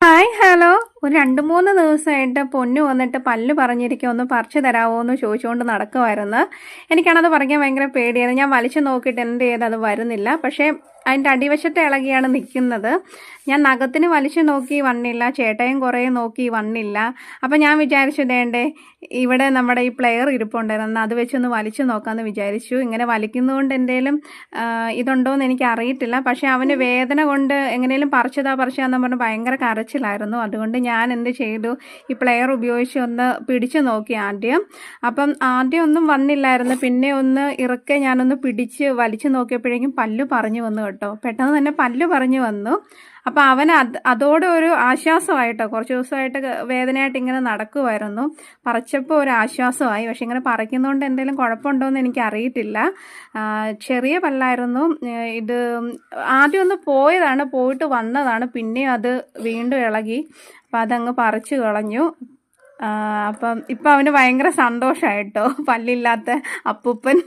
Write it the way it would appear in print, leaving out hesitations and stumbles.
Hi hello. ഒരു 2-3 ദിവസമായിട്ട് പൊന്നു വന്നിട്ട് പല്ല് പറഞ്ഞിരിക്കുക, ഒന്ന് പറിച്ചു തരാമോ എന്ന് ചോദിച്ചുകൊണ്ട് നടക്കുമായിരുന്നു. എനിക്കാണത് പറിക്കാൻ ഭയങ്കര പേടിയായിരുന്നു. ഞാൻ വലിച്ചു നോക്കിയിട്ട് എന്ത് ചെയ്ത് അത് വരുന്നില്ല. പക്ഷേ അതിൻ്റെ അടിവശത്തെ ഇളകിയാണ് നിൽക്കുന്നത്. ഞാൻ നഖത്തിന് വലിച്ചു നോക്കി വന്നില്ല, ചേട്ടയും കുറേ നോക്കി വന്നില്ല. അപ്പം ഞാൻ വിചാരിച്ചു ഇതേണ്ടേ ഇവിടെ നമ്മുടെ ഈ പ്ലെയർ ഇരിപ്പുണ്ടായിരുന്നു, അത് വെച്ചൊന്ന് വലിച്ചു നോക്കാമെന്ന് വിചാരിച്ചു. ഇങ്ങനെ വലിക്കുന്നതുകൊണ്ട് എന്തേലും ഇതുണ്ടോയെന്ന് എനിക്ക് അറിയത്തില്ല. പക്ഷേ അവന് വേദന കൊണ്ട് എങ്ങനെയും പറിച്ചതാന്ന് പറഞ്ഞ് ഭയങ്കര കരച്ചിലായിരുന്നു. അതുകൊണ്ട് ഞാൻ എന്ത് ചെയ്തു, ഈ പ്ലെയർ ഉപയോഗിച്ച് ഒന്ന് പിടിച്ചു നോക്കി ആദ്യം. അപ്പം ആദ്യം ഒന്നും വന്നില്ലായിരുന്നു. പിന്നെ ഒന്ന് ഇറുക്കെ ഞാനൊന്ന് പിടിച്ച് വലിച്ചു നോക്കിയപ്പോഴേക്കും പല്ല് പറഞ്ഞു വന്നു കേട്ടോ. പെട്ടെന്ന് തന്നെ പല്ല് പറഞ്ഞു വന്നു. അപ്പം അവന് അതോടെ ഒരു ആശ്വാസമായിട്ടോ. കുറച്ച് ദിവസമായിട്ട് വേദനയായിട്ട് ഇങ്ങനെ നടക്കുമായിരുന്നു. പറിച്ചപ്പോൾ ഒരു ആശ്വാസമായി. പക്ഷെ ഇങ്ങനെ പറിക്കുന്നതുകൊണ്ട് എന്തെങ്കിലും കുഴപ്പമുണ്ടോ എന്ന് എനിക്ക് അറിയത്തില്ല. ചെറിയ പല്ലായിരുന്നു ഇത്. ആദ്യം ഒന്ന് പോയിട്ട് വന്നതാണ്, പിന്നെയും അത് വീണ്ടും ഇളകി. അപ്പം അതങ്ങ് പറിച്ചു കളഞ്ഞു. അപ്പം ഇപ്പം അവന് ഭയങ്കര സന്തോഷമായിട്ടോ, പല്ലില്ലാത്ത അപ്പൂപ്പൻ.